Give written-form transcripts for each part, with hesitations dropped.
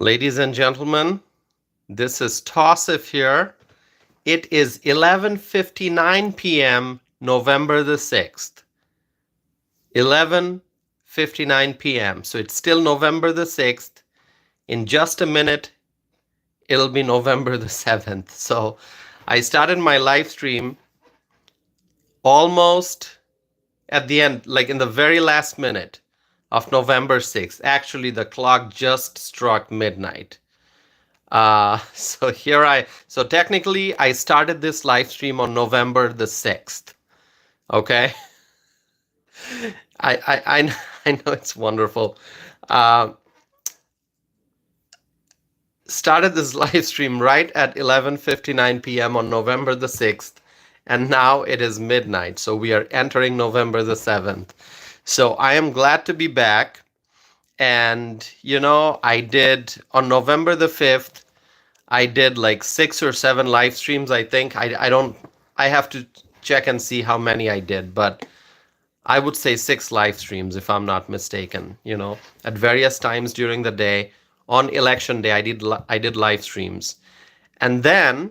Ladies and gentlemen, this is Tausif here. It is 11:59 p.m. November the 6th. 11:59 p.m. So it's still November the 6th. In just a minute, it'll be November the 7th. So I started my live stream almost at the end, like in the very last minute of November 6th. Actually, the clock just struck midnight. So technically I started this live stream on November the 6th. Okay. I know it's wonderful. Uh, Started this live stream right at 11:59 p.m. on November the 6th, and now it is midnight. So we are entering November the 7th. So I am glad to be back. And I did on November the 5th. I did like 6 or 7 live streams, I think. I have to check and see how many I did, but I would say 6 live streams if I'm not mistaken, at various times during the day. On election day, I did live streams. And then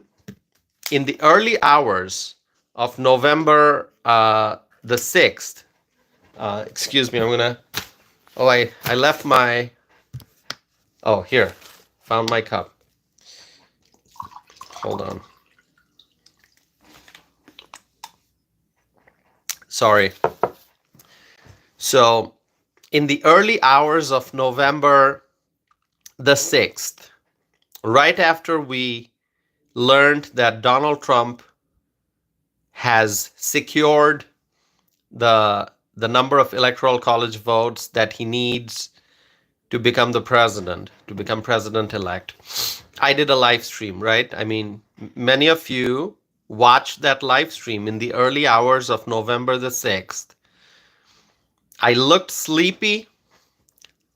in the early hours of November the 6th, excuse me, I left my, here, found my cup. Hold on. Sorry. So, in the early hours of November the 6th, right after we learned that Donald Trump has secured the number of electoral college votes that he needs to become the president, to become president-elect, I did a live stream, right? I mean, many of you watched that live stream in the early hours of November the 6th. I looked sleepy.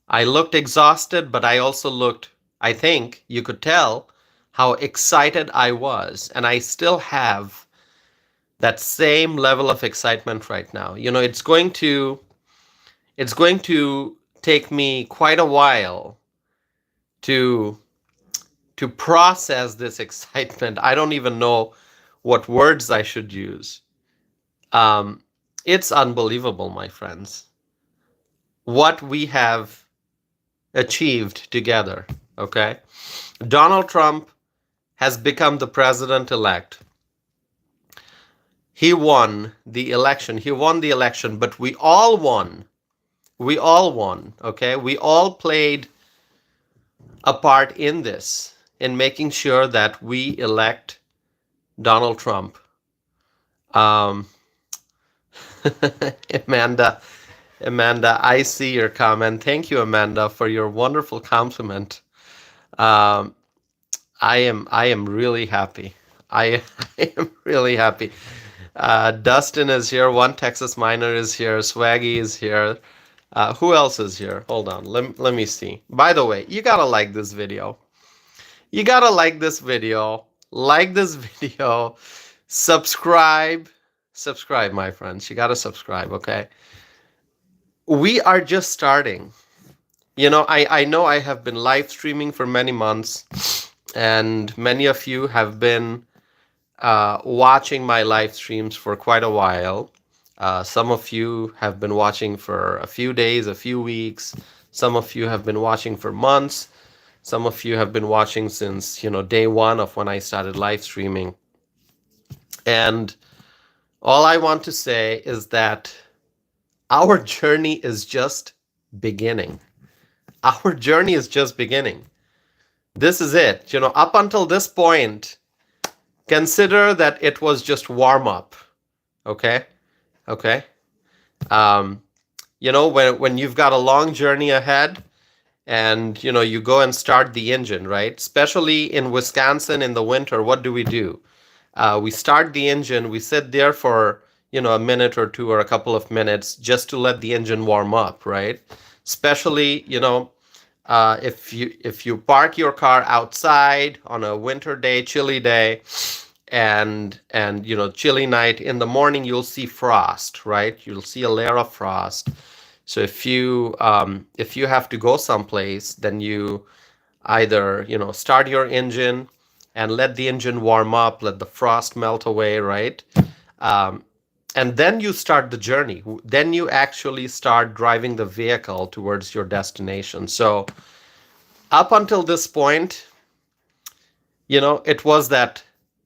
I looked exhausted, but I also looked, I think you could tell how excited I was. And I still have that same level of excitement right now. It's going to take me quite a while to process this excitement. I don't even know what words I should use. It's unbelievable, my friends, what we have achieved together. Okay, Donald Trump has become the president-elect. He won the election, but we all won. Okay, we all played a part in this, in making sure that we elect Donald Trump. Amanda, I see your comment. Thank you, Amanda, for your wonderful compliment. I am really happy. I am really happy. Dustin is here. One Texas Miner is here. Swaggy is here. Who else is here? Hold on. Let me see. By the way, you gotta like this video. Like this video. Subscribe, my friends. You gotta subscribe, okay? We are just starting. I know I have been live streaming for many months, and many of you have been watching my live streams for quite a while. Some of you have been watching for a few days, a few weeks. Some of you have been watching for months. Some of you have been watching since, day one of when I started live streaming. And all I want to say is that our journey is just beginning. Our journey is just beginning. This is it. Up until this point, consider that it was just warm up. Okay? When you've got a long journey ahead, and you go and start the engine, right? Especially in Wisconsin in the winter, what do? We start the engine, we sit there for a minute or two or a couple of minutes just to let the engine warm up, right? Especially if you park your car outside on a winter day, chilly day, and chilly night, in the morning you'll see frost, right? You'll see a layer of frost. So if you have to go someplace, then you either, start your engine and let the engine warm up, let the frost melt away, right? Um, and then you start the journey. Then you actually start driving the vehicle towards your destination. So up until this point, it was that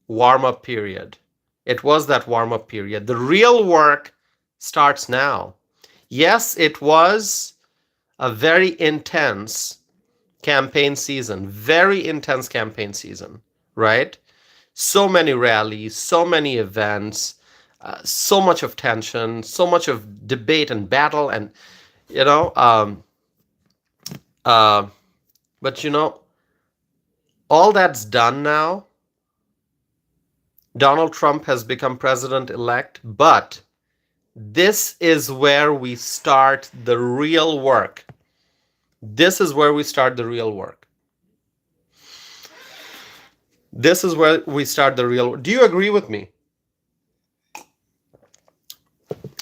warm up period. It was that warm up period. The real work starts now. Yes, it was a very intense campaign season, very intense campaign season, right? So many rallies, so many events, so much of tension, so much of debate and battle, and you know, um, uh, but all that's done now. Donald Trump has become president elect, but this is where we start the real work. This is where we start the real work. This is where we start the real work. Do you agree with me?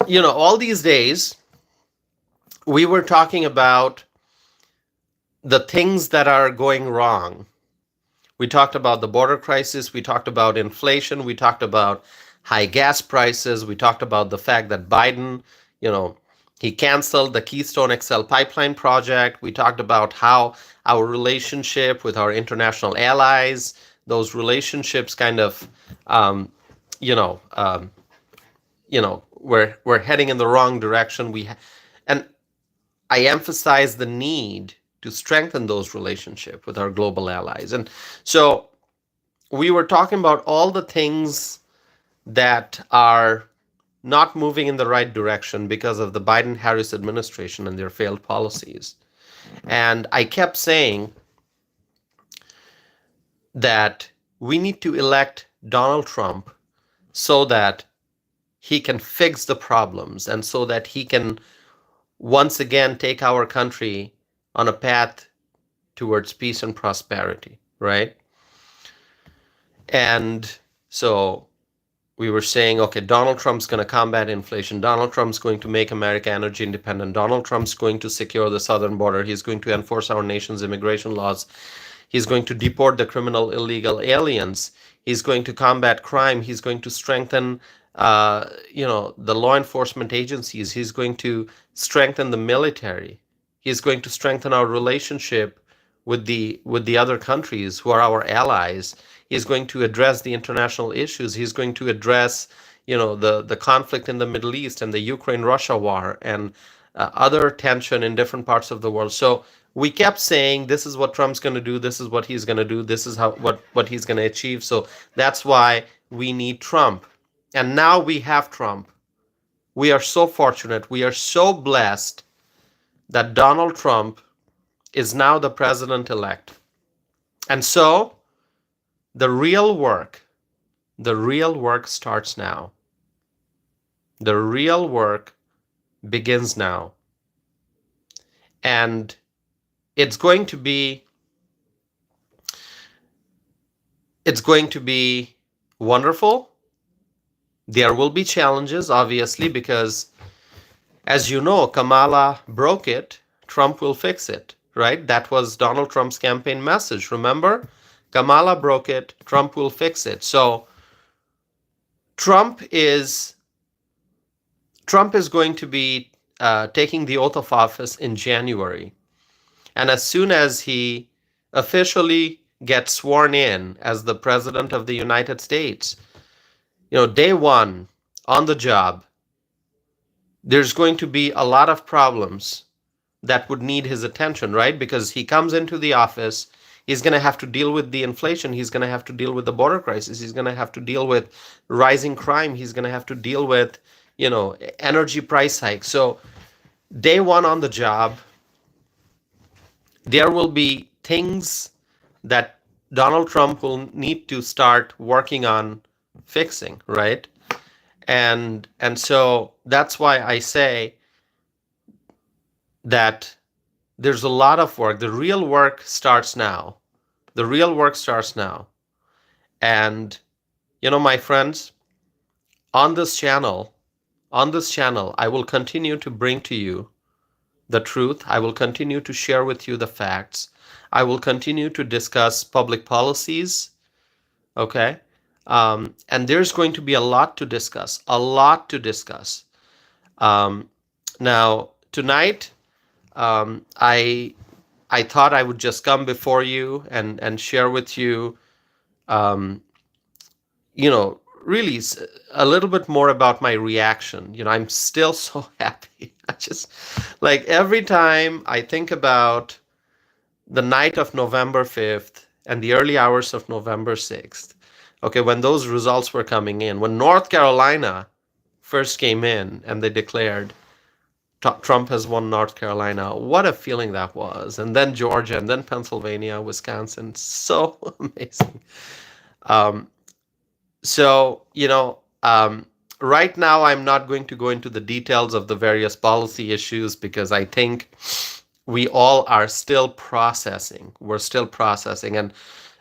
All these days, we were talking about the things that are going wrong. We talked about the border crisis. We talked about inflation. We talked about high gas prices. We talked about the fact that Biden, he canceled the Keystone XL pipeline project. We talked about how our relationship with our international allies, those relationships kind of, you know, um, we're heading in the wrong direction. And I emphasize the need to strengthen those relationships with our global allies. And so we were talking about all the things that are not moving in the right direction because of the Biden-Harris administration and their failed policies. And I kept saying that we need to elect Donald Trump so that he can fix the problems and so that he can once again take our country on a path towards peace and prosperity, right? And so we were saying, okay, Donald Trump's going to combat inflation. Donald Trump's going to make America energy independent. Donald Trump's going to secure the southern border. He's going to enforce our nation's immigration laws. He's going to deport the criminal illegal aliens. He's going to combat crime. He's going to strengthen, the law enforcement agencies. He's going to strengthen the military. He's going to strengthen our relationship with the other countries who are our allies. He's going to address the international issues. He's going to address, the conflict in the Middle East and the Ukraine-Russia war and other tension in different parts of the world. So we kept saying, this is what Trump's going to do. This is what he's going to do. This is what he's going to achieve. So that's why we need Trump. And now we have Trump. We are so fortunate. We are so blessed that Donald Trump is now the president-elect. And so the real work starts now. The real work begins now. And it's going to be wonderful. There will be challenges, obviously, because as you know, Kamala broke it, Trump will fix it, right? That was Donald Trump's campaign message. Remember? Kamala broke it, Trump will fix it. So Trump is going to be taking the oath of office in January. And as soon as he officially gets sworn in as the President of the United States, day one on the job, there's going to be a lot of problems that would need his attention, right? Because he comes into the office, he's going to have to deal with the inflation. He's going to have to deal with the border crisis. He's going to have to deal with rising crime. He's going to have to deal with, energy price hikes. So day one on the job, there will be things that Donald Trump will need to start working on fixing, right? And so that's why I say that there's a lot of work. The real work starts now. The real work starts now. And, my friends, on this channel, I will continue to bring to you the truth. I will continue to share with you the facts. I will continue to discuss public policies. Okay. And there's going to be a lot to discuss, a lot to discuss. Um, Now, tonight, I thought I would just come before you and share with you, um, really a little bit more about my reaction. I'm still so happy. I just like every time I think about the night of November 5th and the early hours of November 6th. Okay, when those results were coming in, when North Carolina first came in and they declared Trump has won North Carolina. What a feeling that was. And then Georgia, and then Pennsylvania, Wisconsin. So amazing. Um, so, right now I'm not going to go into the details of the various policy issues because I think we all are still processing. We're still processing. And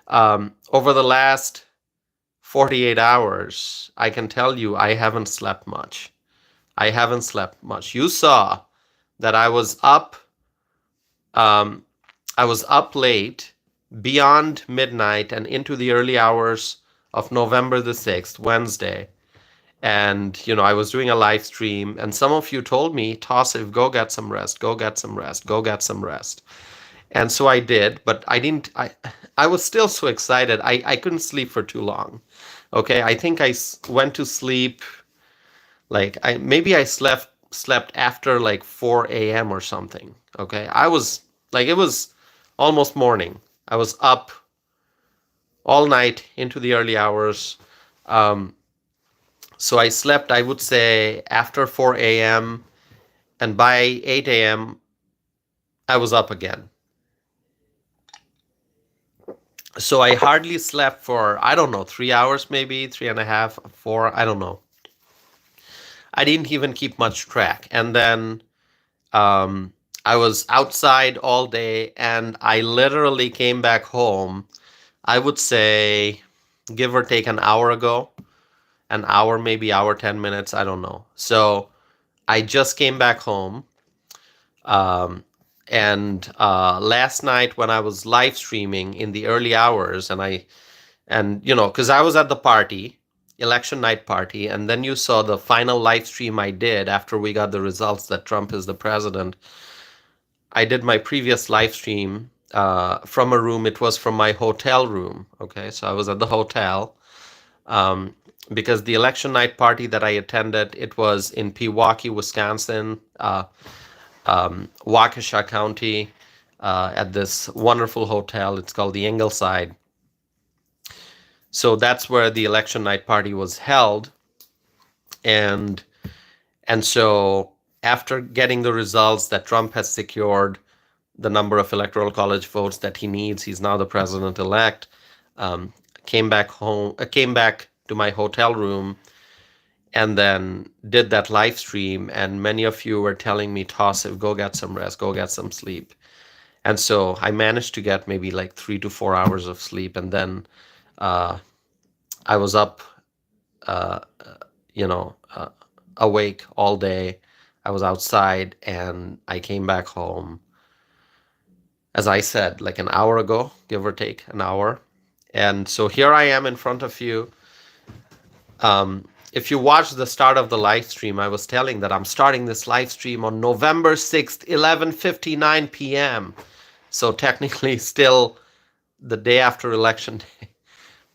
over the last 48 hours, I can tell you I haven't slept much. I haven't slept much. You saw that I was up. I was up late, beyond midnight, and into the early hours of November the 6th, Wednesday. And I was doing a live stream, and some of you told me, Tassif, go get some rest, go get some rest, go get some rest. And so I did, but I didn't. I was still so excited. I couldn't sleep for too long. Okay, I think I went to sleep. Like maybe I slept after like 4 a.m. or something. Okay. I was like, it was almost morning. I was up all night into the early hours. So I slept, I would say, after 4 a.m. And by 8 a.m., I was up again. So I hardly slept for, I don't know, 3 hours, maybe 3.5, 4, I don't know. I didn't even keep much track. And then I was outside all day, and I literally came back home, I would say, give or take an hour ago. An hour, maybe hour, 10 minutes, I don't know. So I just came back home. And last night when I was live streaming in the early hours, and because I was at the party, election night party, and then you saw the final live stream I did after we got the results that Trump is the president. I did my previous live stream from a room. It was from my hotel room. Okay, so I was at the hotel because the election night party that I attended, it was in Pewaukee, Wisconsin, Waukesha County, at this wonderful hotel. It's called the Ingleside. So that's where the election night party was held. And so after getting the results that Trump has secured the number of electoral college votes that he needs, he's now the president-elect, came back to my hotel room and then did that live stream. And many of you were telling me, Tassif, go get some rest, go get some sleep. And so I managed to get maybe like 3 to 4 hours of sleep. And then I was up, awake all day. I was outside, and I came back home, as I said, like an hour ago, give or take an hour. And so here I am in front of you. If you watch the start of the live stream, I was telling that I'm starting this live stream on November 6th, 11:59 p.m. So technically still the day after election day.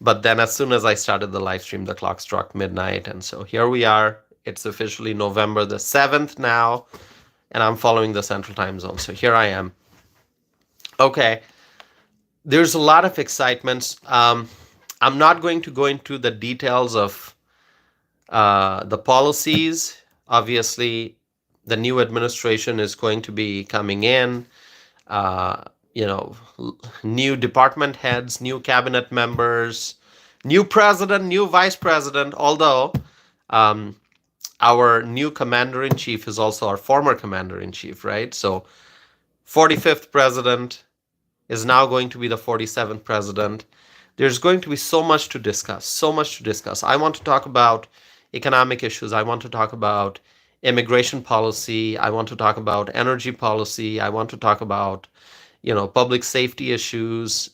But then as soon as I started the live stream, the clock struck midnight. And so here we are. It's officially November the 7th now, and I'm following the Central Time Zone. So here I am. Okay. There's a lot of excitement. I'm not going to go into the details of the policies. Obviously, the new administration is going to be coming in. New department heads, new cabinet members, new president, new vice president. Although our new commander-in-chief is also our former commander-in-chief, right? So 45th president is now going to be the 47th president. There's going to be so much to discuss, so much to discuss. I want to talk about economic issues. I want to talk about immigration policy. I want to talk about energy policy. I want to talk about, public safety issues.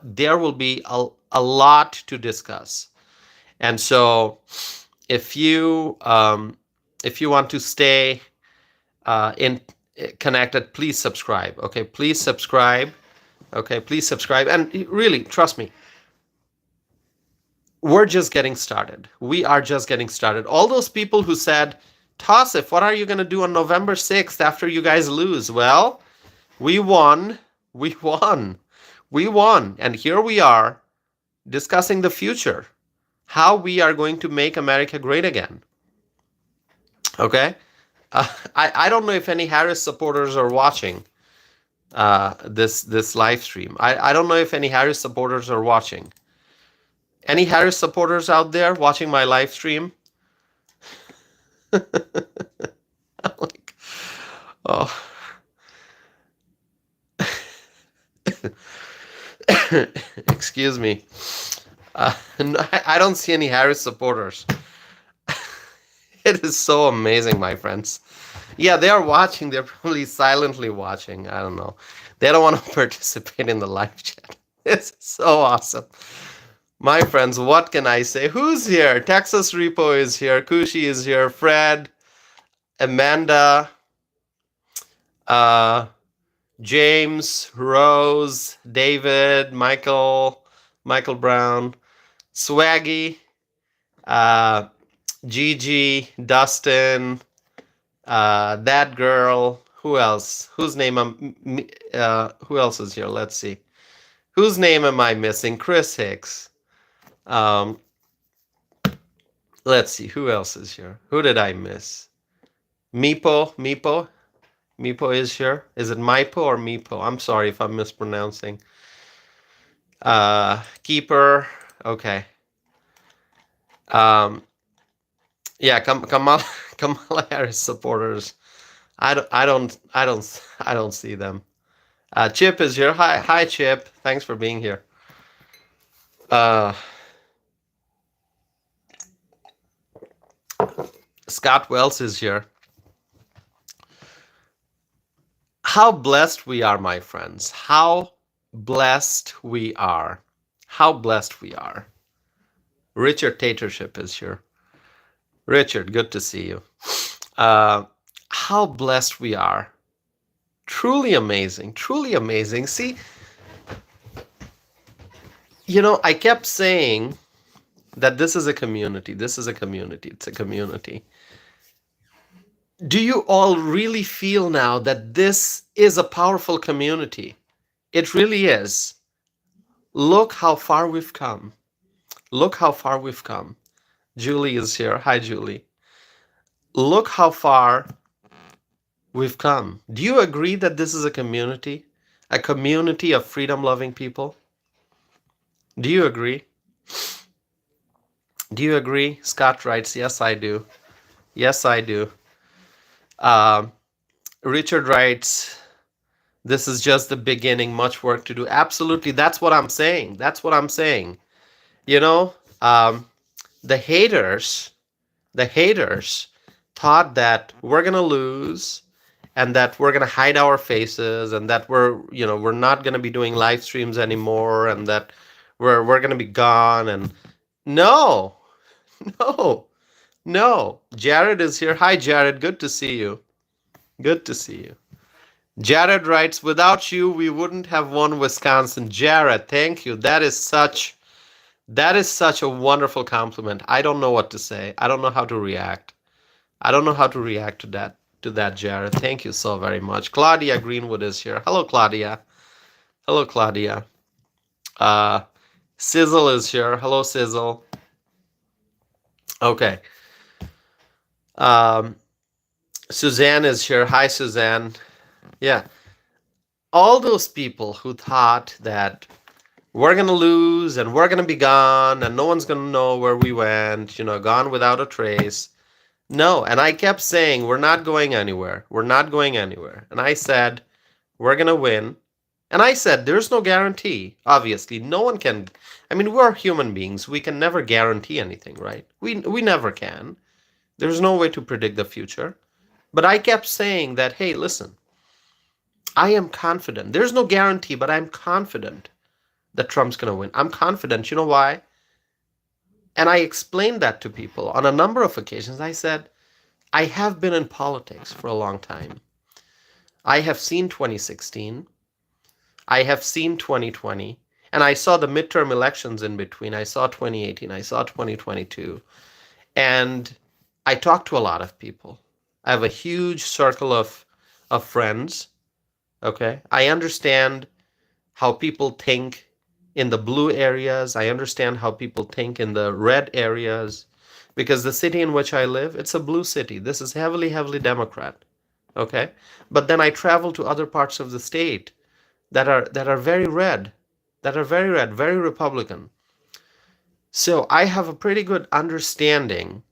There will be a lot to discuss. And so if you want to stay in connected, please subscribe. Okay, please subscribe. Okay, please subscribe. And really, trust me, we're just getting started. We are just getting started. All those people who said, Tassif, what are you going to do on November 6th after you guys lose? Well, we won. We won. We won. And here we are discussing the future, how we are going to make America great again. Okay? I don't know if any Harris supporters are watching this live stream. I don't know if any Harris supporters are watching. Any Harris supporters out there watching my live stream? Like, oh. Excuse me. No, I don't see any Harris supporters. It is so amazing, my friends. Yeah, they are watching. They're probably silently watching. I don't know. They don't want to participate in the live chat. It's so awesome. My friends, what can I say? Who's here? Texas Repo is here. Kushi is here. Fred, Amanda, James, Rose, David, Michael Brown, Swaggy, Gigi, Dustin, that girl. Who else? Who else is here? Let's see. Whose name am I missing? Chris Hicks. Let's see. Who else is here? Who did I miss? Meepo is here. Is it Maipo or Meepo? I'm sorry if I'm mispronouncing. Keeper. Okay. Yeah, Kamala Harris supporters. I don't see them. Chip is here. Hi Chip. Thanks for being here. Scott Wells is here. How blessed we are, my friends. How blessed we are. How blessed we are. Richard Tatership is here. Richard, good to see you. How blessed we are. Truly amazing. Truly amazing. See, I kept saying that this is a community. This is a community. It's a community. Do you all really feel now that this is a powerful community? It really is. Look how far we've come. Look how far we've come. Julie is here. Hi, Julie. Look how far we've come. Do you agree that this is a community of freedom-loving people? Do you agree? Do you agree? Scott writes, yes, I do. Yes, I do. Richard writes, this is just the beginning, much work to do. Absolutely, that's what I'm saying. That's what I'm saying. The haters thought that we're gonna lose and that we're gonna hide our faces and that we're not gonna be doing live streams anymore and that we're gonna be gone. And no. Jared is here. Hi, Jared. Good to see you. Good to see you. Jared writes, without you, we wouldn't have won Wisconsin. Jared, thank you. That is such a wonderful compliment. I don't know what to say. I don't know how to react. I don't know how to react to that, Jared. Thank you so very much. Claudia Greenwood is here. Hello, Claudia. Hello, Claudia. Sizzle is here. Hello, Sizzle. Okay. Suzanne is here. Hi, Suzanne. Yeah. All those people who thought that we're going to lose and we're going to be gone and no one's going to know where we went, gone without a trace. No. And I kept saying, we're not going anywhere. We're not going anywhere. And I said, we're going to win. And I said, there's no guarantee. Obviously, no one can. I mean, we're human beings. We can never guarantee anything, right? We never can. There's no way to predict the future. But I kept saying that, hey, listen, I am confident. There's no guarantee, but I'm confident that Trump's going to win. I'm confident. You know why? And I explained that to people on a number of occasions. I said, I have been in politics for a long time. I have seen 2016. I have seen 2020. And I saw the midterm elections in between. I saw 2018. I saw 2022. And I talked to a lot of people. I have a huge circle of friends. Okay. I understand how people think in the blue areas. I understand how people think in the red areas, because the city in which I live, it's a blue city. This is heavily, heavily Democrat. Okay. But then I travel to other parts of the state that are very red, very Republican. So I have a pretty good understanding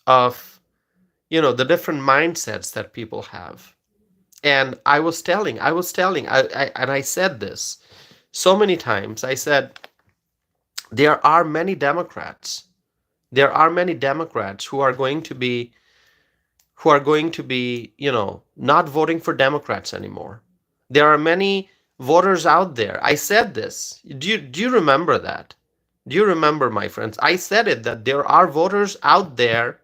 of, the different mindsets that people have. And and I said this so many times. I said, there are many Democrats. There are many Democrats who are going to be, not voting for Democrats anymore. There are many voters out there. I said this. Do you remember that? Do you remember, my friends? I said it, that there are voters out there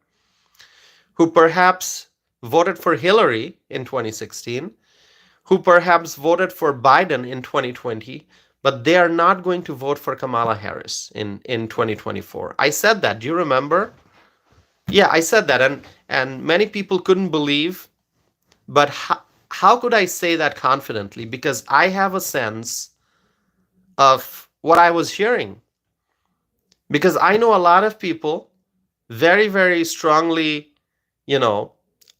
who perhaps voted for Hillary in 2016, who perhaps voted for Biden in 2020, but they are not going to vote for Kamala Harris in 2024. I said that. Do you remember? Yeah, I said that, and many people couldn't believe, but how could I say that confidently? Because I have a sense of what I was hearing. Because I know a lot of people, very, very strongly, you know,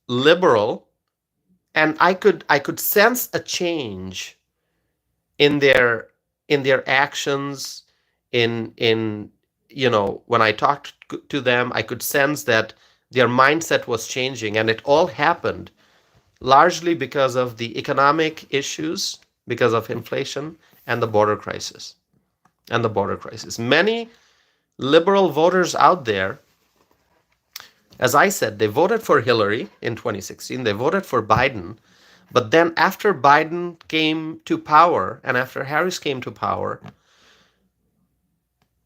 liberal, and I could sense a change in their actions, in when I talked to them. I could sense that their mindset was changing, and it all happened largely because of the economic issues, because of inflation and the border crisis. Many liberal voters out there, as I said, they voted for Hillary in 2016, they voted for Biden, but then after Biden came to power and after Harris came to power,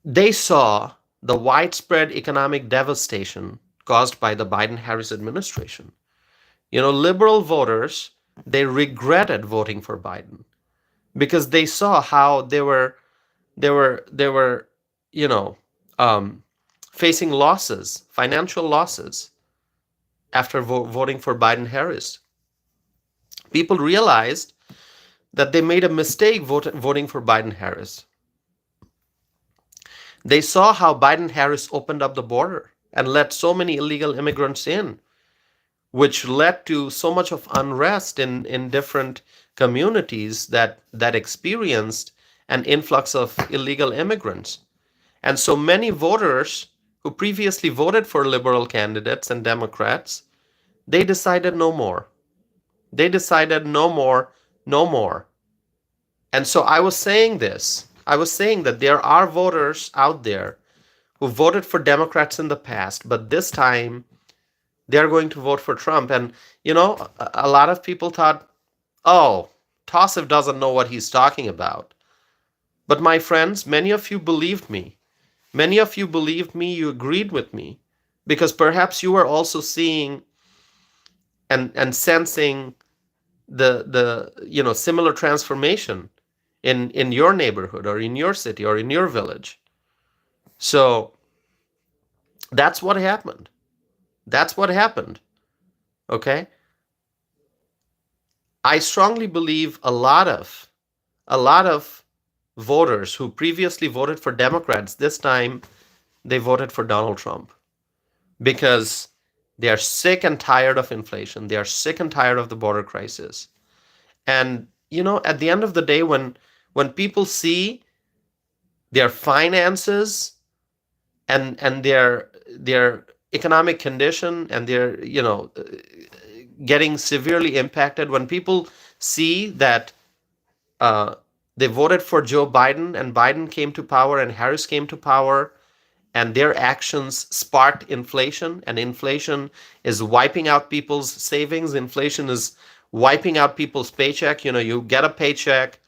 they saw the widespread economic devastation caused by the Biden-Harris administration. Liberal voters, they regretted voting for Biden because they saw how they were, you know, um, facing losses, financial losses after voting for Biden-Harris. People realized that they made a mistake voting for Biden-Harris. They saw how Biden-Harris opened up the border and let so many illegal immigrants in, which led to so much of unrest in different communities that experienced an influx of illegal immigrants. And so many voters who previously voted for liberal candidates and Democrats, they decided no more. They decided no more, no more. And so I was saying this. I was saying that there are voters out there who voted for Democrats in the past, but this time they're going to vote for Trump. And, a lot of people thought, oh, Tassif doesn't know what he's talking about. But my friends, many of you believed me. Many of you believed me, you agreed with me, because perhaps you were also seeing and sensing the similar transformation in your neighborhood or in your city or in your village. So that's what happened. That's what happened. Okay? I strongly believe a lot of voters who previously voted for Democrats, this time they voted for Donald Trump because they are sick and tired of inflation. They are sick and tired of the border crisis. And, at the end of the day, when people see their finances and their economic condition and their, getting severely impacted, when people see that they voted for Joe Biden and Biden came to power and Harris came to power, and their actions sparked inflation, and inflation is wiping out people's savings. Inflation is wiping out people's paycheck. You get a paycheck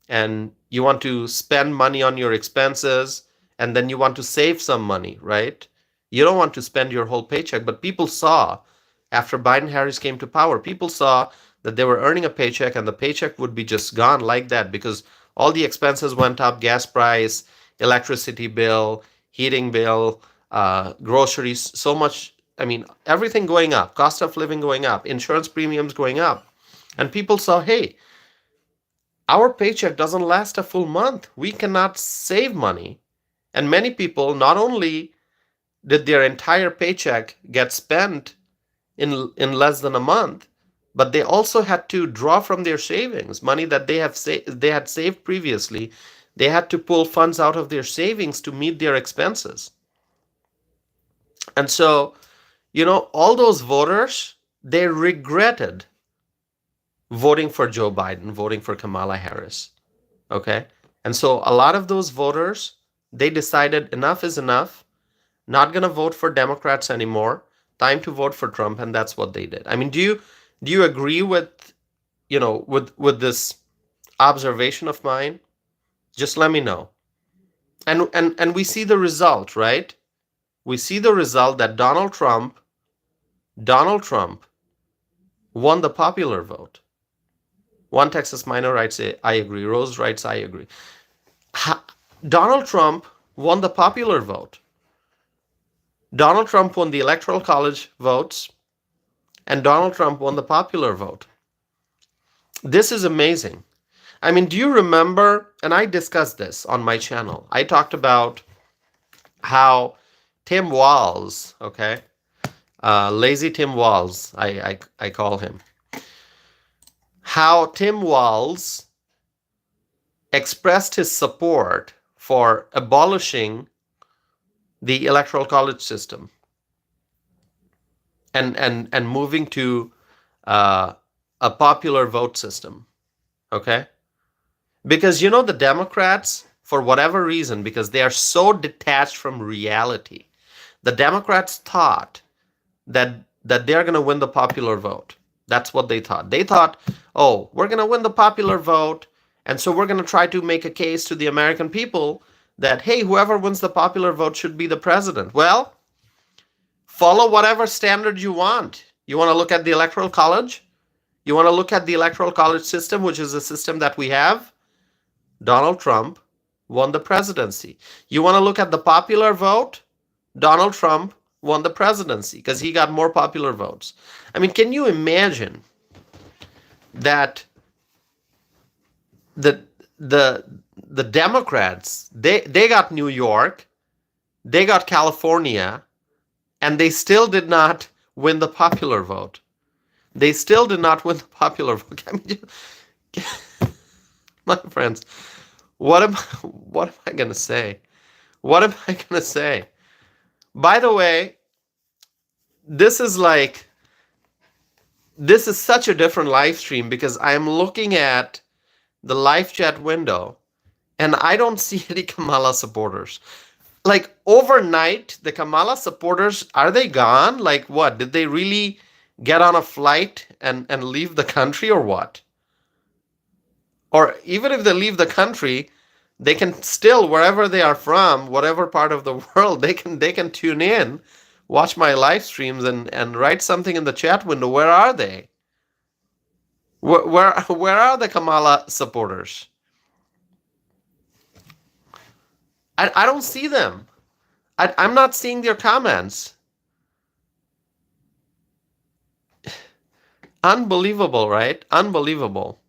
and you want to spend money on your expenses, and then you want to save some money, right? You don't want to spend your whole paycheck. But people saw, after Biden Harris came to power, people saw that they were earning a paycheck and the paycheck would be just gone like that because all the expenses went up: gas price, electricity bill, heating bill, groceries, so much. I mean, everything going up, cost of living going up, insurance premiums going up. And people saw, hey, our paycheck doesn't last a full month. We cannot save money. And many people, not only did their entire paycheck get spent in less than a month, but they also had to draw from their savings, money that they had saved previously. They had to pull funds out of their savings to meet their expenses. And so, all those voters, they regretted voting for Joe Biden, voting for Kamala Harris. Okay? And so a lot of those voters, they decided enough is enough, not going to vote for Democrats anymore, time to vote for Trump, and that's what they did. I mean, do you agree with, with this observation of mine? Just let me know. And we see the result, right? We see the result that Donald Trump won the popular vote. One Texas minor writes, I agree. Rose writes, I agree. Donald Trump won the popular vote. Donald Trump won the Electoral College votes, and Donald Trump won the popular vote. This is amazing. I mean, do you remember, and I discussed this on my channel, I talked about how Tim Walz, okay, lazy Tim Walz, I call him, how Tim Walz expressed his support for abolishing the Electoral College system and moving to a popular vote system, okay? Because the Democrats, for whatever reason, because they are so detached from reality, the Democrats thought that they're going to win the popular vote. That's what they thought. They thought, oh, we're going to win the popular vote, and so we're going to try to make a case to the American people that, hey, whoever wins the popular vote should be the president. Well, follow whatever standard you want. You want to look at the Electoral College? You want to look at the Electoral College system, which is a system that we have? Donald Trump won the presidency. You want to look at the popular vote? Donald Trump won the presidency because he got more popular votes. I mean, can you imagine that the Democrats, they got New York, they got California, and they still did not win the popular vote. They still did not win the popular vote. I mean, my friends, what am I going to say? What am I going to say? By the way, this is such a different live stream because I'm looking at the live chat window and I don't see any Kamala supporters. Like overnight, the Kamala supporters, are they gone? Like what? Did they really get on a flight and leave the country or what? Or even if they leave the country, they can still, wherever they are from, whatever part of the world, they can tune in, watch my live streams and write something in the chat window. Where are they? Where are the Kamala supporters? I don't see them. I'm not seeing their comments. Unbelievable, right? Unbelievable.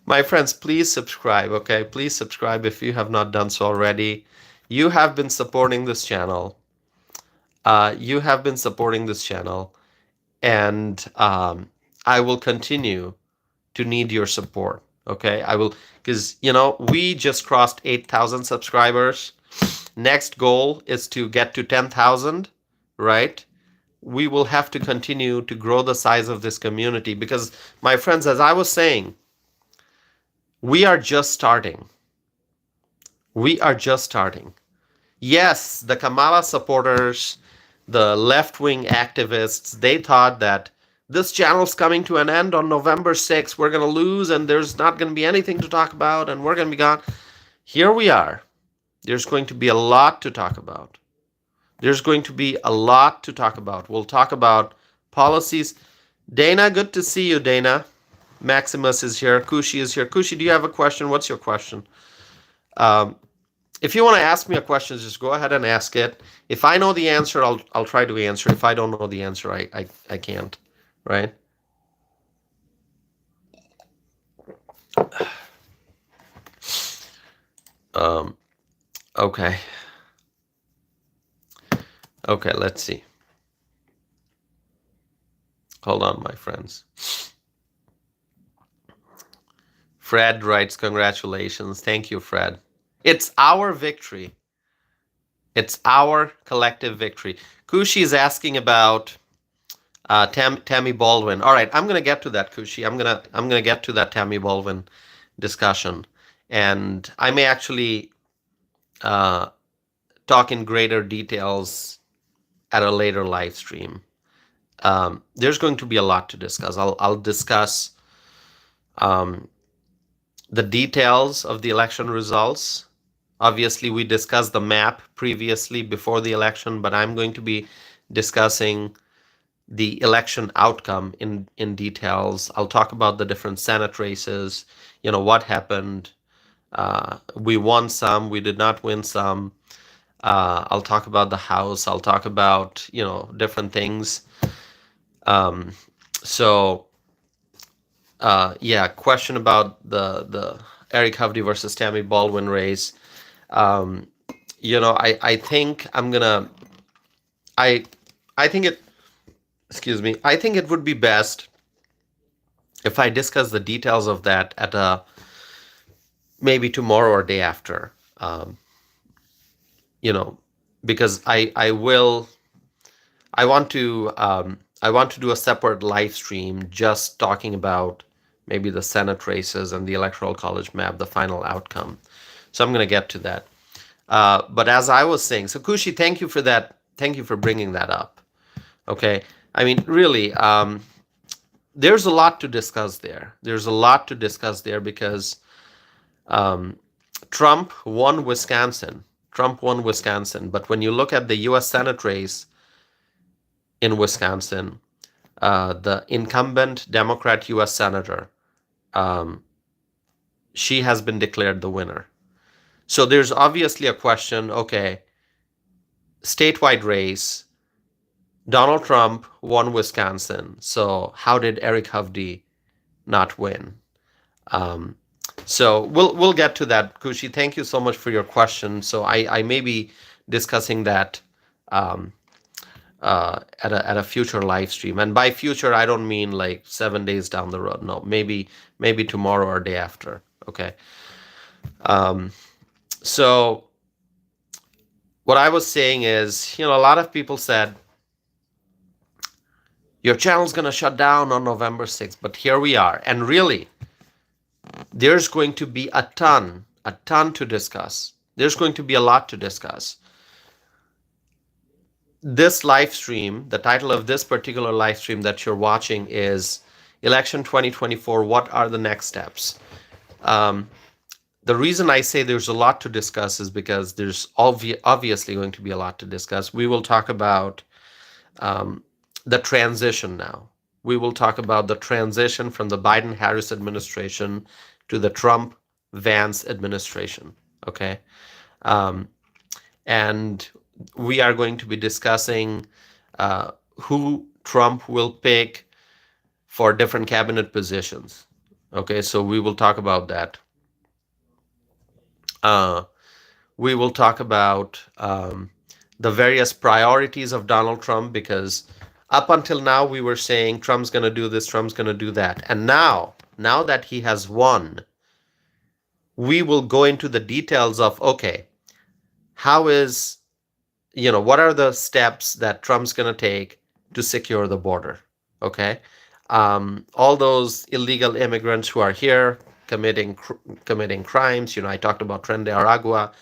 My friends, please subscribe, okay? Please subscribe if you have not done so already. You have been supporting this channel. You have been supporting this channel. And I will continue to need your support, okay? I will, because, we just crossed 8,000 subscribers. Next goal is to get to 10,000, right? We will have to continue to grow the size of this community because, my friends, as I was saying, we are just starting. We are just starting. Yes, the Kamala supporters, the left wing activists, they thought that this channel's coming to an end on November 6th. We're going to lose and there's not going to be anything to talk about and we're going to be gone. Here we are. There's going to be a lot to talk about. There's going to be a lot to talk about. We'll talk about policies. Dana, good to see you, Dana. Maximus is here. Kushi is here. Kushi, do you have a question? What's your question? If you want to ask me a question, just go ahead and ask it. If I know the answer, I'll try to answer. If I don't know the answer, I can't. Right? Okay. Okay, let's see. Hold on, my friends. Fred writes, congratulations. Thank you, Fred. It's our victory. It's our collective victory. Kushi is asking about Tammy Baldwin. All right, I'm gonna get to that, Kushi. I'm gonna get to that Tammy Baldwin discussion, and I may actually talk in greater details at a later live stream. There's going to be a lot to discuss. I'll discuss the details of the election results. Obviously, we discussed the map previously before the election, but I'm going to be discussing the election outcome in details. I'll talk about the different Senate races, what happened. We won some, we did not win some. I'll talk about the House. I'll talk about, different things. Question about the Eric Hovde versus Tammy Baldwin race. I think I think it would be best if I discuss the details of that at maybe tomorrow or day after. Because I want to do a separate live stream just talking about maybe the Senate races and the Electoral College map, the final outcome. So I'm going to get to that. But as I was saying, so Kushi, thank you for that. Thank you for bringing that up. Okay. I mean, really, there's a lot to discuss there. There's a lot to discuss there because Trump won Wisconsin. But when you look at the U.S. Senate race in Wisconsin, the incumbent Democrat U.S. Senator, she has been declared the winner. So there's obviously a question, okay, statewide race, Donald Trump won Wisconsin, so how did Eric Hovde not win? So we'll get to that, Kushi. Thank you so much for your question. So I may be discussing that at a future live stream, and by future I don't mean like 7 days down the road. No, maybe tomorrow or day after. Okay. So what I was saying is, a lot of people said your channel's gonna shut down on November 6th, but here we are, and really, there's going to be a ton to discuss. There's going to be a lot to discuss. This live stream, the title of this particular live stream that you're watching is Election 2024, What Are the Next Steps? The reason I say there's a lot to discuss is because there's obviously going to be a lot to discuss. We will talk about the transition now. We will talk about the transition from the Biden-Harris administration to the Trump-Vance administration, okay? And we are going to be discussing who Trump will pick for different cabinet positions, okay? So we will talk about that. We will talk about the various priorities of Donald Trump, because up until now we were saying Trump's going to do this, Trump's going to do that. And now that he has won, we will go into the details of, okay, what are the steps that Trump's going to take to secure the border, okay? All those illegal immigrants who are here, committing crimes. I talked about Tren de Aragua.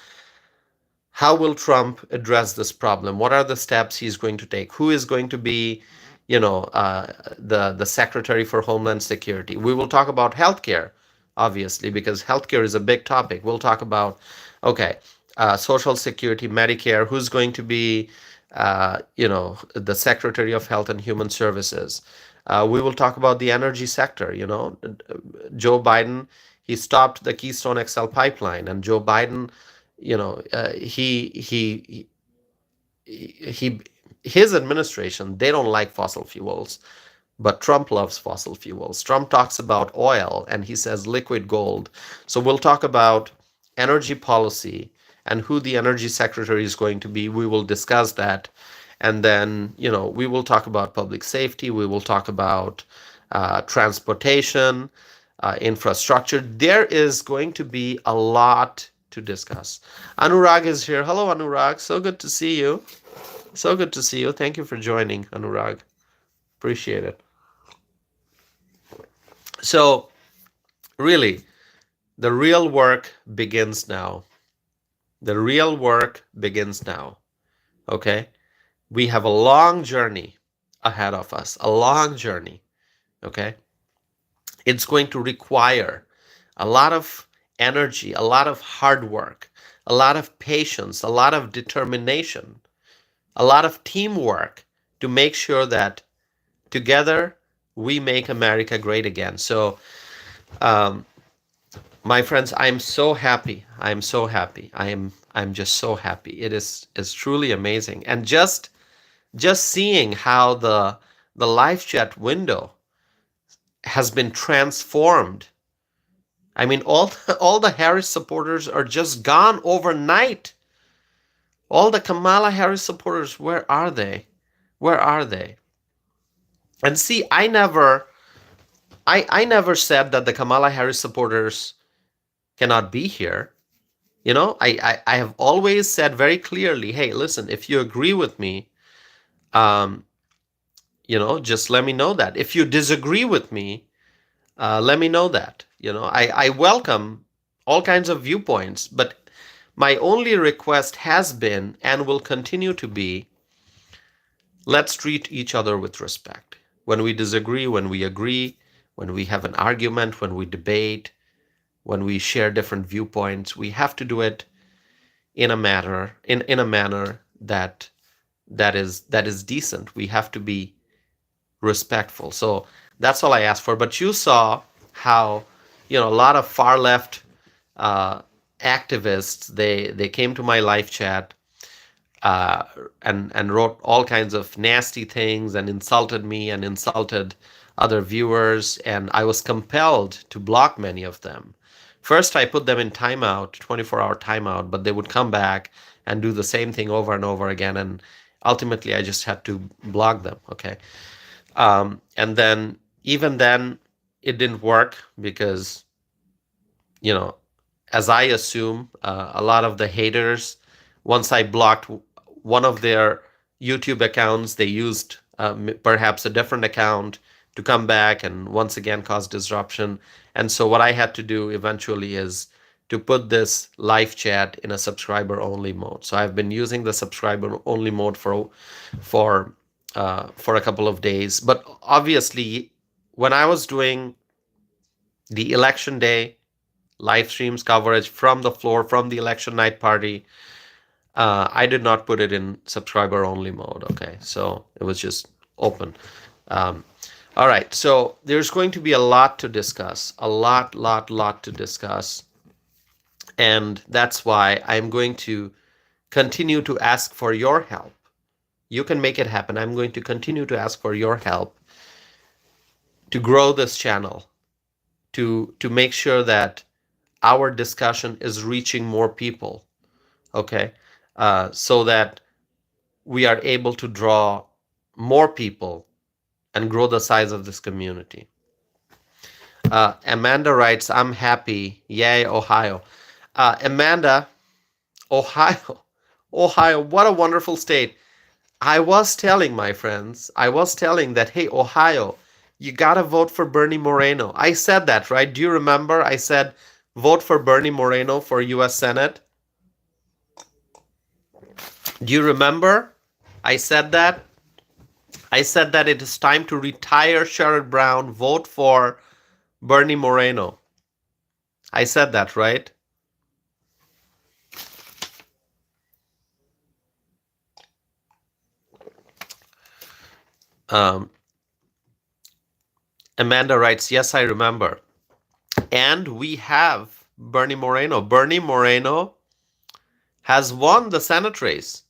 How will Trump address this problem? What are the steps he's going to take? Who is going to be, the Secretary for Homeland Security? We will talk about healthcare, obviously, because healthcare is a big topic. We'll talk about, okay, Social Security, Medicare. Who's going to be, the Secretary of Health and Human Services? We will talk about the energy sector. Joe Biden, he stopped the Keystone XL pipeline, and Joe Biden, he his administration, they don't like fossil fuels, but Trump loves fossil fuels. Trump talks about oil and he says liquid gold. So we'll talk about energy policy and who the energy secretary is going to be. We will discuss that. And then, we will talk about public safety. We will talk about transportation, infrastructure. There is going to be a lot to discuss. Anurag is here. Hello, Anurag. So good to see you. So good to see you. Thank you for joining, Anurag. Appreciate it. So, really, the real work begins now. The real work begins now. Okay? We have a long journey ahead of us, a long journey. Okay? It's going to require a lot of energy, a lot of hard work, a lot of patience, a lot of determination, a lot of teamwork to make sure that together we make America great again. So, my friends, I'm so happy. I'm so happy. I'm just so happy. It is truly amazing. And just seeing how the live chat window has been transformed. I mean, all the Harris supporters are just gone overnight. All the Kamala Harris supporters, where are they? Where are they? And see, I never said that the Kamala Harris supporters cannot be here. I have always said very clearly, hey, listen, if you agree with me, just let me know that. If you disagree with me, let me know that. I welcome all kinds of viewpoints, but my only request has been and will continue to be, let's treat each other with respect. When we disagree, when we agree, when we have an argument, when we debate, when we share different viewpoints, we have to do it in a manner that is decent. We have to be respectful. So that's all I ask for. But you saw how a lot of far left activists, they came to my live chat and wrote all kinds of nasty things and insulted me and insulted other viewers, and I was compelled to block many of them. First, I put them in timeout, 24-hour timeout, but they would come back and do the same thing over and over again, and ultimately I just had to block them, okay? And then, even then, it didn't work because, as I assume, a lot of the haters, once I blocked one of their YouTube accounts, they used perhaps a different account to come back and once again cause disruption. And so what I had to do eventually is to put this live chat in a subscriber only mode. So I've been using the subscriber only mode for a couple of days. But obviously, when I was doing the election day live streams coverage from the floor, from the election night party, I did not put it in subscriber only mode. Okay, so it was just open. All right, so there's going to be a lot to discuss, a lot to discuss. And that's why I'm going to continue to ask for your help. You can make it happen. I'm going to continue to ask for your help to grow this channel, to make sure that our discussion is reaching more people, okay? So that we are able to draw more people and grow the size of this community. Amanda writes, I'm happy. Yay, Ohio. Amanda, Ohio, what a wonderful state. I was telling my friends, that, hey, Ohio, You gotta vote for Bernie Moreno. I said that, right? Do you remember? I said vote for Bernie Moreno for US Senate. Do you remember? I said that. I said that it is time to retire Sherrod Brown, vote for Bernie Moreno. I said that, right? Um, Amanda writes, yes, I remember. And we have Bernie Moreno. Bernie Moreno has won the Senate race.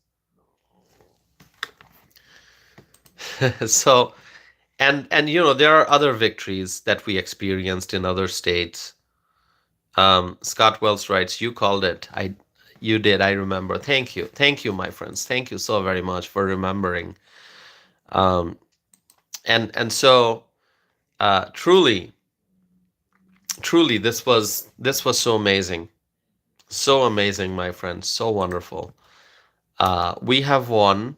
So, and there are other victories that we experienced in other states. Scott Wells writes, you called it. You did. I remember. Thank you, my friends. Thank you so very much for remembering. Um, and so, truly, this was so amazing, my friends, so wonderful. We have won.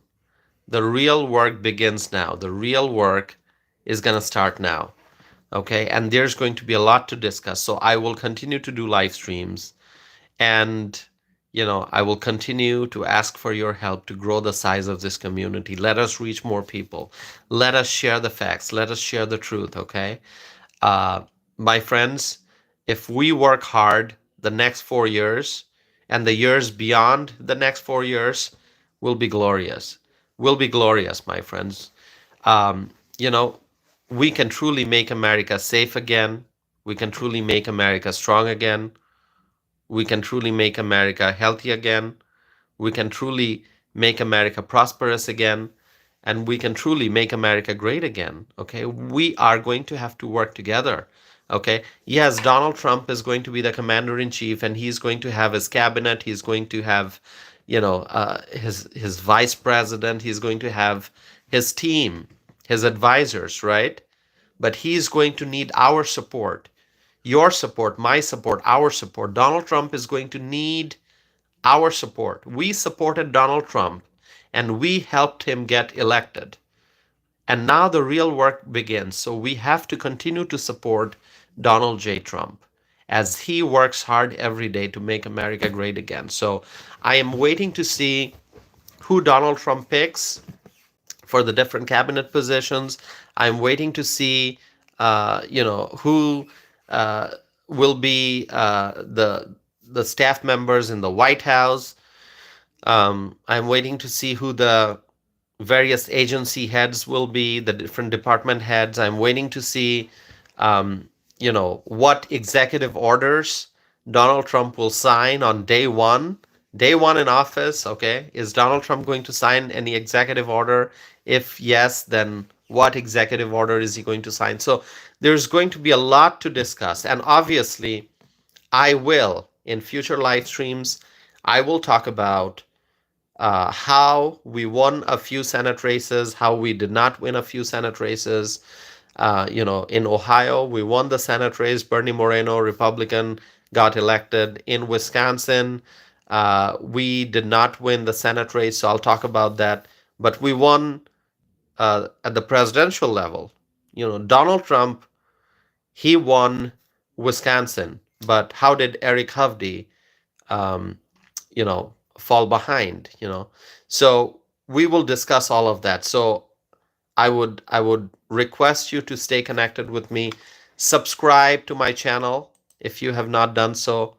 The real work begins now. The real work is going to start now. Okay. And there's going to be a lot to discuss. So I will continue to do live streams, and, I will continue to ask for your help to grow the size of this community. Let us reach more people. Let us share the facts. Let us share the truth. Okay. My friends, if we work hard, the next 4 years and the years beyond the next 4 years will be glorious. Will be glorious, my friends. Um, you know, we can truly make America safe again. We can truly make America strong again. We can truly make America healthy again. We can truly make America prosperous again. And we can truly make America great again. Okay. We are going to have to work together. Okay. Yes, Donald Trump is going to be the commander in chief, and he's going to have his cabinet. He's going to have, his vice president. He's going to have his team, his advisors, right? But he's going to need our support, your support, my support, our support. Donald Trump is going to need our support. We supported Donald Trump and we helped him get elected. And now the real work begins. So we have to continue to support Donald J. Trump as he works hard every day to make America great again. So I am waiting to see who Donald Trump picks for the different cabinet positions. I'm waiting to see, who will be the staff members in the White House. I'm waiting to see who the various agency heads will be, the different department heads. I'm waiting to see, what executive orders Donald Trump will sign on day one. Day one in office, okay? Is Donald Trump going to sign any executive order? If yes, then what executive order is he going to sign? So there's going to be a lot to discuss. And obviously, I will, in future live streams, I will talk about how we won a few Senate races, how we did not win a few Senate races. In Ohio, we won the Senate race. Bernie Moreno, Republican, got elected. In Wisconsin, we did not win the Senate race, so I'll talk about that. But we won at the presidential level. Donald Trump, he won Wisconsin, but how did Eric Hovde, fall behind? So we will discuss all of that. So I would request you to stay connected with me. Subscribe to my channel if you have not done so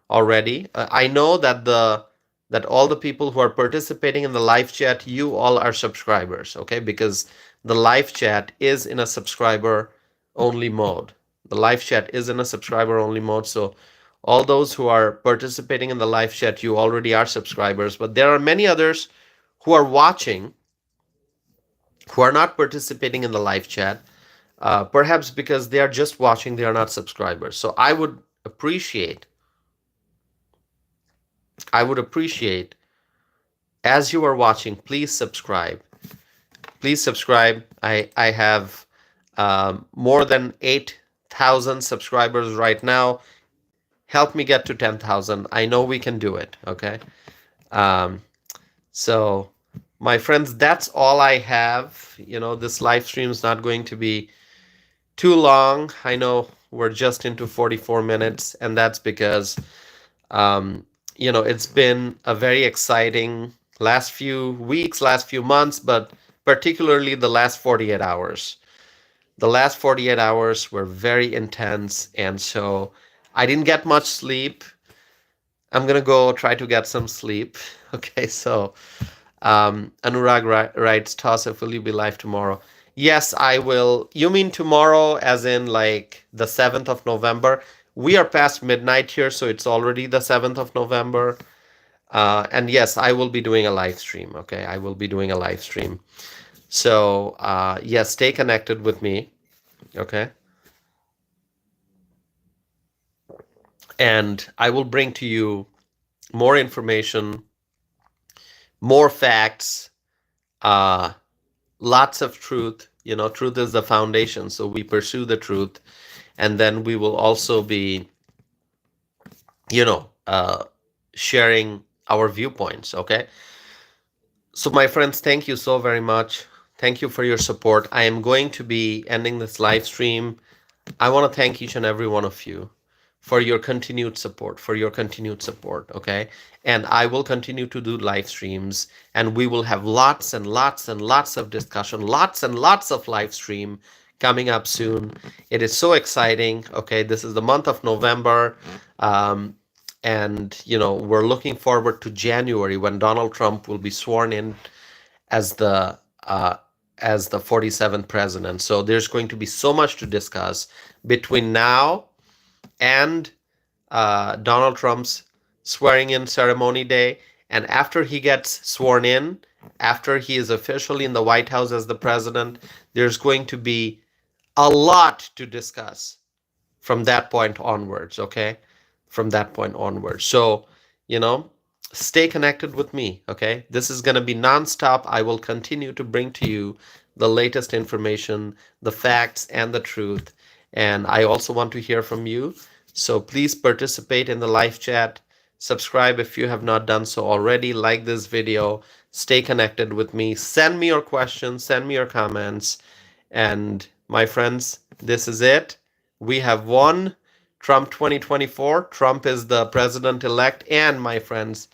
already. I know that all the people who are participating in the live chat, you all are subscribers, okay? Because the live chat is in a subscriber only mode. The live chat is in a subscriber only mode. So all those who are participating in the live chat, you already are subscribers. But there are many others who are watching, who are not participating in the live chat, perhaps because they are just watching, they are not subscribers. So I would appreciate, as you are watching, please subscribe. Please subscribe. I have more than 8,000 subscribers right now. Help me get to 10,000. I know we can do it, okay? So, my friends, that's all I have. This live stream is not going to be too long. I know we're just into 44 minutes, and that's because it's been a very exciting last few weeks, last few months, but particularly the last 48 hours. The last 48 hours were very intense, and so I didn't get much sleep. I'm gonna go try to get some sleep. Okay, so Anurag writes, Tosif, will you be live tomorrow? Yes, I will. You mean tomorrow, as in like the 7th of November? We are past midnight here, so it's already the 7th of November. And yes, I will be doing a live stream. Okay, I will be doing a live stream. So yes, stay connected with me. Okay. And I will bring to you more information, more facts, lots of truth. Truth is the foundation. So we pursue the truth. And then we will also be, sharing our viewpoints. Okay. So, my friends, thank you so very much. Thank you for your support. I am going to be ending this live stream. I want to thank each and every one of you for your continued support, okay? And I will continue to do live streams, and we will have lots and lots and lots of discussion, lots and lots of live stream coming up soon. It is so exciting, okay? This is the month of November, and we're looking forward to January when Donald Trump will be sworn in as the 47th president. So there's going to be so much to discuss between now and Donald Trump's swearing in ceremony day. And after he gets sworn in, after he is officially in the White House as the president, there's going to be a lot to discuss from that point onwards, okay? From that point onwards. So, stay connected with me, okay? This is going to be nonstop. I will continue to bring to you the latest information, the facts, and the truth. And I also want to hear from you. So please participate in the live chat. Subscribe if you have not done so already. Like this video. Stay connected with me. Send me your questions. Send me your comments. And my friends, this is it. We have won Trump 2024. Trump is the president-elect. And my friends,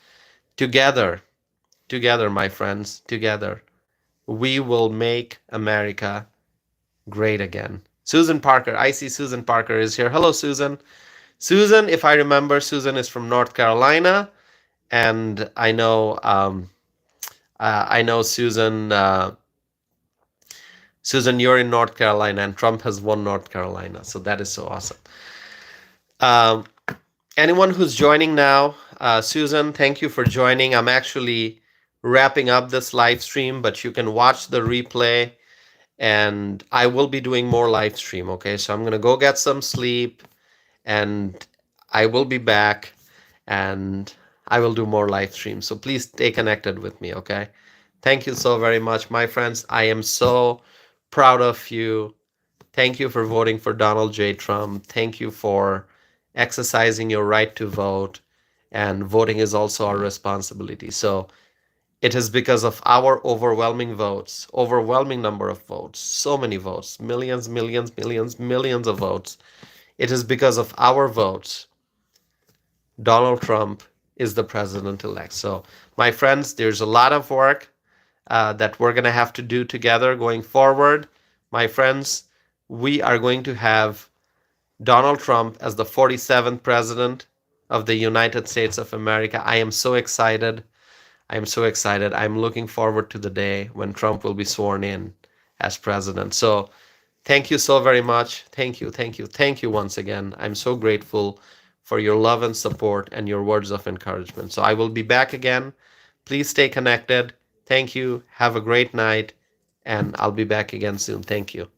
together, my friends, together, we will make America great again. Susan Parker, I see Susan Parker is here. Hello, Susan. Susan, if I remember, Susan is from North Carolina, and I know Susan. Susan, you're in North Carolina, and Trump has won North Carolina, so that is so awesome. Anyone who's joining now, Susan, thank you for joining. I'm actually wrapping up this live stream, but you can watch the replay, and I will be doing more live stream, okay? So I'm going to go get some sleep, and I will be back, and I will do more live streams. So please stay connected with me, okay? Thank you so very much, my friends. I am so proud of you. Thank you for voting for Donald J. Trump. Thank you for exercising your right to vote, and voting is also our responsibility. So it is because of our overwhelming votes, overwhelming number of votes, so many votes, millions, millions, millions, millions of votes. It is because of our votes Donald Trump is the president-elect. So, my friends, there's a lot of work that we're going to have to do together going forward. My friends, we are going to have Donald Trump as the 47th president of the United States of America. I am so excited. I'm looking forward to the day when Trump will be sworn in as president. So thank you so very much. Thank you once again. I'm so grateful for your love and support and your words of encouragement. So I will be back again. Please stay connected. Thank you. Have a great night. And I'll be back again soon. Thank you.